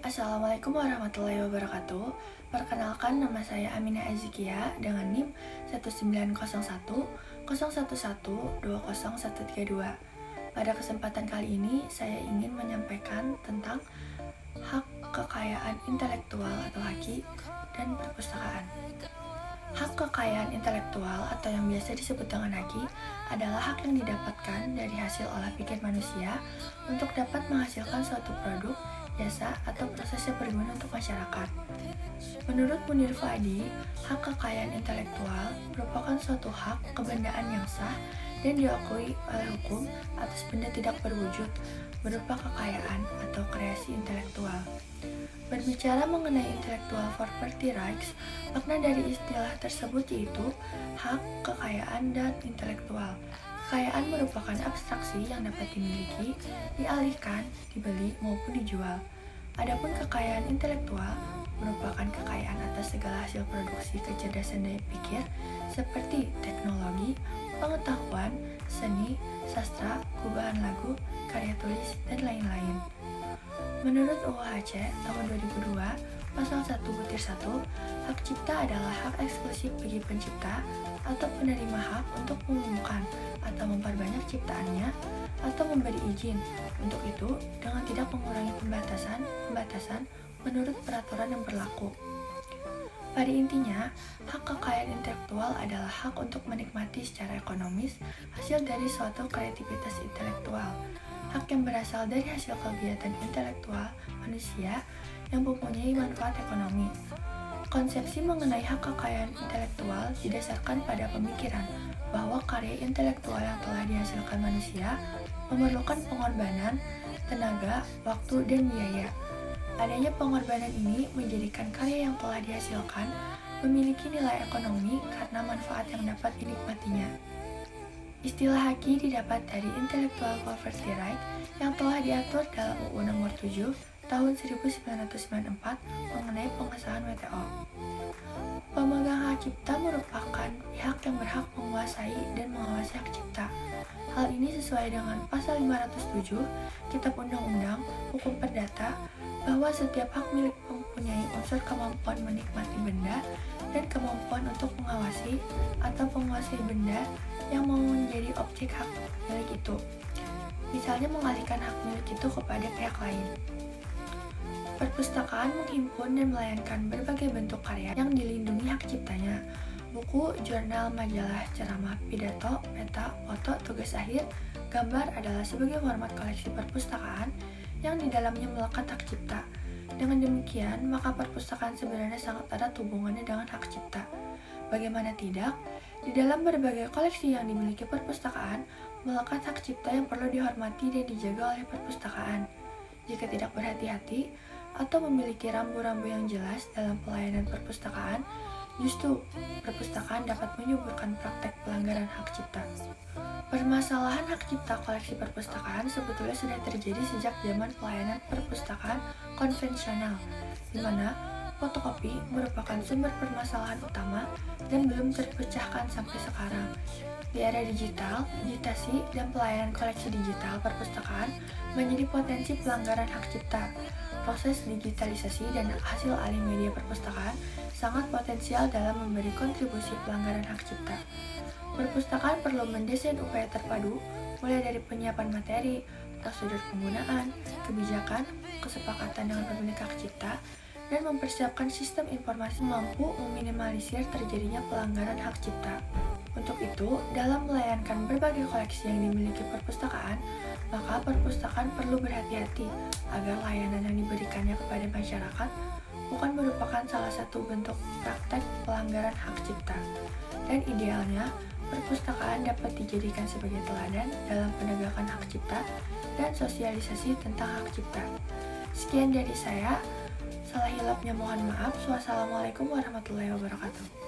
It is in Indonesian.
Assalamualaikum warahmatullahi wabarakatuh. Perkenalkan, nama saya Aminah Azikia dengan NIM 1901011200132. Pada kesempatan kali ini, saya ingin menyampaikan tentang hak kekayaan intelektual atau HAKI dan perpustakaan. Hak kekayaan intelektual atau yang biasa disebut dengan HAKI adalah hak yang didapatkan dari hasil olah pikir manusia untuk dapat menghasilkan suatu produk, jasa, atau proses yang berguna untuk masyarakat. Menurut Munir Fuadi, hak kekayaan intelektual merupakan suatu hak kebendaan yang sah dan diakui oleh hukum atas benda tidak berwujud berupa kekayaan atau kreasi intelektual. Berbicara mengenai intellectual property rights, makna dari istilah tersebut yaitu hak, kekayaan, dan intelektual. Kekayaan merupakan abstraksi yang dapat dimiliki, dialihkan, dibeli, maupun dijual. Adapun kekayaan intelektual merupakan kekayaan atas segala hasil produksi kecerdasan daya pikir seperti teknologi, pengetahuan, seni, sastra, gubahan lagu, karya tulis, dan lain-lain. Menurut UUHC tahun 2002, pasal 1-1, hak cipta adalah hak eksklusif bagi pencipta atau penerima hak untuk mengumumkan atau memperbanyak ciptaannya atau memberi izin untuk itu dengan tidak mengurangi pembatasan menurut peraturan yang berlaku. Pada intinya, hak kekayaan intelektual adalah hak untuk menikmati secara ekonomis hasil dari suatu kreativitas intelektual, hak yang berasal dari hasil kegiatan intelektual manusia yang mempunyai manfaat ekonomi. Konsepsi mengenai hak kekayaan intelektual didasarkan pada pemikiran bahwa karya intelektual yang telah dihasilkan manusia memerlukan pengorbanan, tenaga, waktu, dan biaya. Adanya pengorbanan ini menjadikan karya yang telah dihasilkan memiliki nilai ekonomi karena manfaat yang dapat dinikmatinya. Istilah HAKI didapat dari Intellectual Property Right yang telah diatur dalam UU Nomor 7 Tahun 1994 mengenai pengesahan WTO. Pemegang hak cipta merupakan pihak yang berhak menguasai dan mengawasi hak cipta. Hal ini sesuai dengan pasal 507 Kitab Undang-Undang Hukum Perdata bahwa setiap hak milik mempunyai unsur kemampuan menikmati benda dan kemampuan untuk mengawasi atau menguasai benda yang mau menjadi objek hak milik itu. Misalnya mengalihkan hak milik itu kepada pihak lain. Perpustakaan menghimpun dan melayangkan berbagai bentuk karya yang dilindungi hak ciptanya. Buku, jurnal, majalah, ceramah, pidato, peta, foto, tugas akhir, gambar adalah sebagai format koleksi perpustakaan yang di dalamnya melekat hak cipta. Dengan demikian, maka perpustakaan sebenarnya sangat erat hubungannya dengan hak cipta. Bagaimana tidak, di dalam berbagai koleksi yang dimiliki perpustakaan, melekat hak cipta yang perlu dihormati dan dijaga oleh perpustakaan. Jika tidak berhati-hati, atau memiliki rambu-rambu yang jelas dalam pelayanan perpustakaan, justru perpustakaan dapat menyuburkan praktek pelanggaran hak cipta. Permasalahan hak cipta koleksi perpustakaan sebetulnya sudah terjadi sejak zaman pelayanan perpustakaan konvensional, di mana fotokopi merupakan sumber permasalahan utama dan belum terpecahkan sampai sekarang. Di era digital, digitasi dan pelayanan koleksi digital perpustakaan menjadi potensi pelanggaran hak cipta. Proses digitalisasi dan hasil alih media perpustakaan sangat potensial dalam memberi kontribusi pelanggaran hak cipta. Perpustakaan perlu mendesain upaya terpadu, mulai dari penyiapan materi, prosedur penggunaan, kebijakan, kesepakatan dengan pemilik hak cipta, dan mempersiapkan sistem informasi mampu meminimalisir terjadinya pelanggaran hak cipta. Untuk itu, dalam melayankan berbagai koleksi yang dimiliki perpustakaan, maka perpustakaan perlu berhati-hati agar layanan yang diberikannya kepada masyarakat bukan merupakan salah satu bentuk praktek pelanggaran hak cipta. Dan idealnya, perpustakaan dapat dijadikan sebagai teladan dalam penegakan hak cipta dan sosialisasi tentang hak cipta. Sekian dari saya, salah hilapnya mohon maaf. Wassalamualaikum warahmatullahi wabarakatuh.